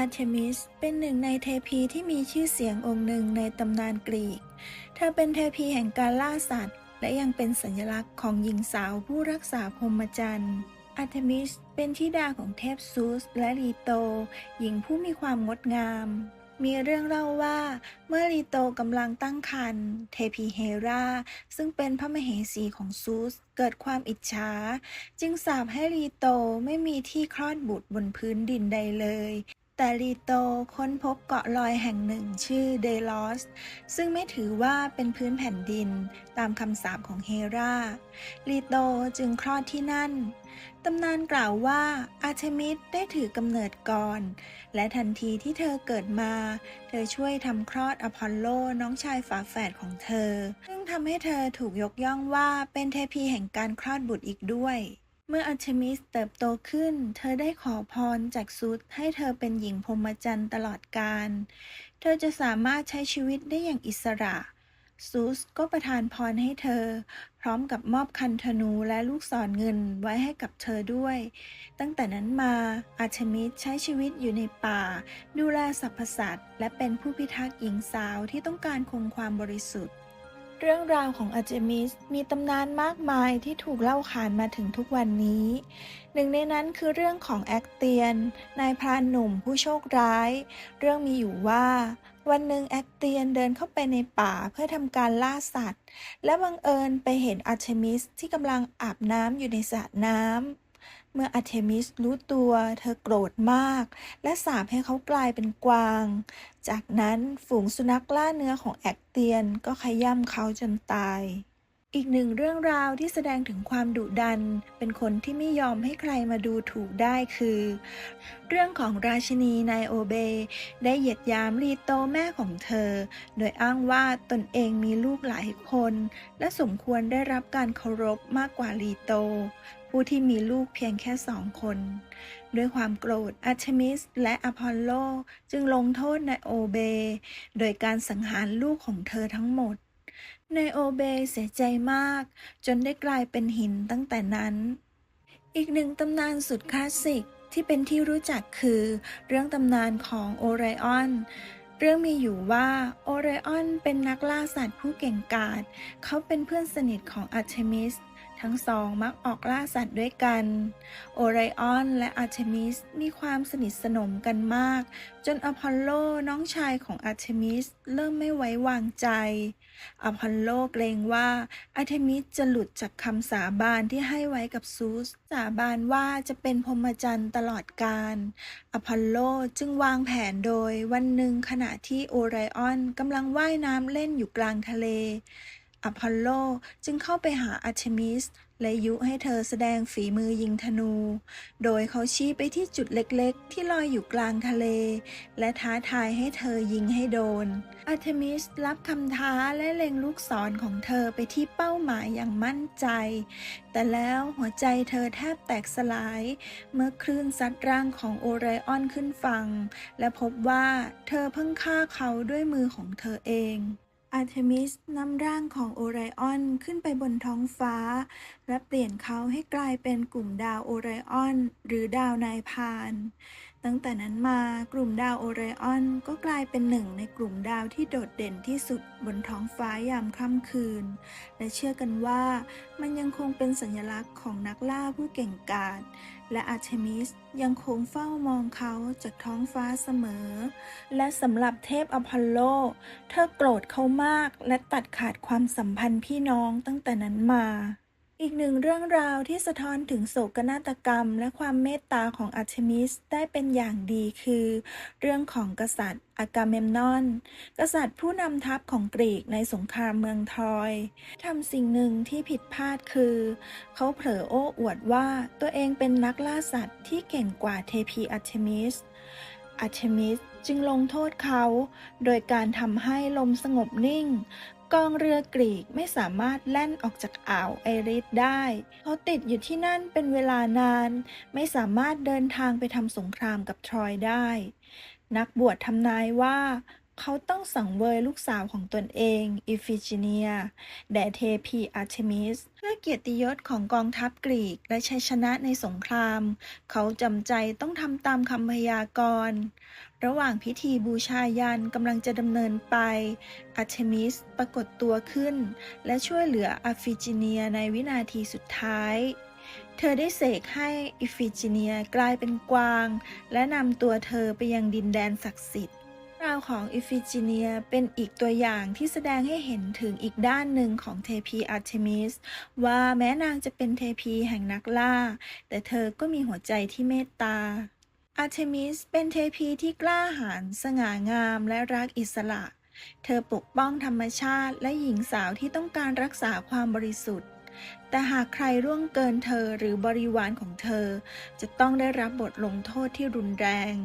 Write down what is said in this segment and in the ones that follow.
อาร์เทมิสเป็นหนึ่งในเทพีที่มีชื่อเสียงองค์หนึ่งในตำนานกรีก เธอเป็นเทพีแห่งการล่าสัตว์และยังเป็นสัญลักษณ์ของหญิงสาวผู้รักษาพรหมจรรย์ อาร์เทมิสเป็นธิดาของเทพซูสและลีโต หญิงผู้มีความงดงาม มีเรื่องเล่าว่าเมื่อลีโตกำลังตั้งครรภ์เทพีเฮราซึ่งเป็นพระมเหสีของซูสเกิดความอิจฉาจึงสาปให้ลีโตไม่มีที่คลอดบุตรบนพื้นดินใดเลยแต่ลีโตค้นพบเกาะลอยแห่งหนึ่งชื่อเดลอสซึ่งไม่ถือว่าเป็นพื้นแผ่นดินตามคำสาปของเฮราลีโตจึงคลอดที่นั่นตำนานกล่าวว่าอาร์เทมิสได้ถือกำเนิดก่อนและทันทีที่เธอเกิดมาเธอช่วยทำคลอดอพอลโลน้องชายฝาแฝดของเธอซึ่งทำให้เธอถูกยกย่องว่าเป็นเทพีแห่งการคลอดบุตรอีกด้วยเมื่ออาร์เทมิสเติบโตขึ้นเธอได้ขอพรจากซูสให้เธอเป็นหญิงพรหมจรรย์ตลอดกาลเธอจะสามารถใช้ชีวิตได้อย่างอิสระซูสก็ประทานพรให้เธอพร้อมกับมอบคันธนูและลูกศรเงินไว้ให้กับเธอด้วยตั้งแต่นั้นมาอาร์เทมิสใช้ชีวิตอยู่ในป่าดูแลสรรพสัตว์และเป็นผู้พิทักษ์หญิงสาวที่ต้องการคงความบริสุทธิ์เรื่องราวของอาร์เทมิสมีตำนานมากมายที่ถูกเล่าขานมาถึงทุกวันนี้หนึ่งในนั้นคือเรื่องของแอคเตียนนายพรานหนุ่มผู้โชคร้ายเรื่องมีอยู่ว่าวันหนึ่งแอคเตียนเดินเข้าไปในป่าเพื่อทำการล่าสัตว์และบังเอิญไปเห็นอาร์เทมิสที่กำลังอาบน้ำอยู่ในสระน้ำเมื่ออาร์เทมิสรู้ตัวเธอโกรธมากและสาปให้เขากลายเป็นกวางจากนั้นฝูงสุนัขล่าเนื้อของแอคเตียนก็ขย้ำเขาจนตายอีกหนึ่งเรื่องราวที่แสดงถึงความดุดันเป็นคนที่ไม่ยอมให้ใครมาดูถูกได้คือเรื่องของราชินีไนโอเบได้เหยียดหยามลีโตแม่ของเธอโดยอ้างว่าตนเองมีลูกหลายคนและสมควรได้รับการเคารพมากกว่าลีโตผู้ที่มีลูกเพียงแค่2 คนด้วยความโกรธอาร์เทมิสและอพอลโลจึงลงโทษไนโอเบโดยการสังหารลูกของเธอทั้งหมดไนโอเบเสียใจมากจนได้กลายเป็นหินตั้งแต่นั้นอีกหนึ่งตำนานสุดคลาสสิกที่เป็นที่รู้จักคือเรื่องตำนานของโอไรออนเรื่องมีอยู่ว่าโอไรออนเป็นนักล่าสัตว์ผู้เก่งกาจเขาเป็นเพื่อนสนิทของอาร์เทมิสทั้งสองมักออกล่าสัตว์ด้วยกันโอไรออนและอาร์เทมิสมีความสนิทสนมกันมากจนอพอลโลน้องชายของอาร์เทมิสเริ่มไม่ไว้วางใจอพอลโลเกรงว่าอาร์เทมิสจะหลุดจากคำสาบานที่ให้ไว้กับซูสสาบานว่าจะเป็นพรหมจรรย์ตลอดกาลอพอลโลจึงวางแผนโดยวันหนึ่งขณะที่โอไรออนกำลังว่ายน้ำเล่นอยู่กลางทะเลอพอลโลจึงเข้าไปหาอาร์เทมิสและยุให้เธอแสดงฝีมือยิงธนู โดยเขาชี้ไปที่จุดเล็กๆที่ลอยอยู่กลางทะเลและท้าทายให้เธอยิงให้โดนอาร์เทมิสรับคำท้าและเล็งลูกศรของเธอไปที่เป้าหมายอย่างมั่นใจแต่แล้วหัวใจเธอแทบแตกสลายเมื่อคลื่นซัดร่างของโอไรออนขึ้นฝั่งและพบว่าเธอเพิ่งฆ่าเขาด้วยมือของเธอเองอาร์เทมิสนำร่างของโอไรออนขึ้นไปบนท้องฟ้าและเปลี่ยนเขาให้กลายเป็นกลุ่มดาวโอไรออนหรือดาวนายพรานตั้งแต่นั้นมากลุ่มดาวโอไรออนก็กลายเป็นหนึ่งในกลุ่มดาวที่โดดเด่นที่สุดบนท้องฟ้ายามค่ำคืนและเชื่อกันว่ามันยังคงเป็นสัญลักษณ์ของนักล่าผู้เก่งกาจและอาร์เทมิสยังคงเฝ้ามองเขาจากท้องฟ้าเสมอและสำหรับเทพอพอลโลเธอโกรธเขามากและตัดขาดความสัมพันธ์พี่น้องตั้งแต่นั้นมาอีกหนึ่งเรื่องราวที่สะท้อนถึงโศกนาฏกรรมและความเมตตาของอาร์เทมิสได้เป็นอย่างดีคือเรื่องของกษัตริย์อากาเมมนอนกษัตริย์ผู้นำทัพของกรีกในสงครามเมืองทรอยทำสิ่งหนึ่งที่ผิดพลาดคือเขาเผลอโอ้อวดว่าตัวเองเป็นนักล่าสัตว์ที่เก่งกว่าเทพีอาร์เทมิสจึงลงโทษเขาโดยการทำให้ลมสงบนิ่งกองเรือกรีกไม่สามารถแล่นออกจากอ่าวไอริสได้เขาติดอยู่ที่นั่นเป็นเวลานานไม่สามารถเดินทางไปทำสงครามกับทรอยได้นักบวชทำนายว่า เขาต้องสังเวยลูกสาวของตนเองอิฟิจิเนียแด่เทพีอาร์เทมิสเพื่อเกียรติยศของกองทัพกรีกและชัยชนะในสงครามเขาจำใจต้องทำตามคำพยากรณ์ระหว่างพิธีบูชายันกำลังจะดำเนินไปอาร์เทมิสปรากฏตัวขึ้นและช่วยเหลืออิฟิจิเนียในวินาทีสุดท้ายเธอได้เสกให้อิฟิจิเนียกลายเป็นกวางและนำตัวเธอไปยังดินแดนศักดิ์สิทธิ์ราวของอิฟิจิเนียเป็นอีกตัวอย่างที่แสดงให้เห็นถึงอีกด้านหนึ่งของเทพีอาร์เทมิสว่าแม้นางจะเป็นเทพีแห่งนักล่าแต่เธอก็มีหัวใจที่เมตตาอาร์เทมิสเป็นเทพีที่กล้าหาญสง่างามและรักอิสระเธอปกป้องธรรมชาติและหญิงสาวที่ต้องการรักษาความบริสุทธิ์แต่หากใครล่วงเกินเธอหรือบริวารของเธอจะต้องได้รับบทลงโทษที่รุนแรง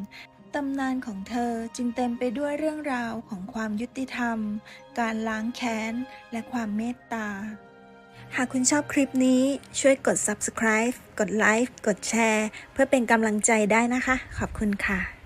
ตำนานของเธอจึงเต็มไปด้วยเรื่องราวของความยุติธรรมการล้างแค้นและความเมตตาหากคุณชอบคลิปนี้ช่วยกด Subscribe กดไลค์กดแชร์เพื่อเป็นกำลังใจได้นะคะขอบคุณค่ะ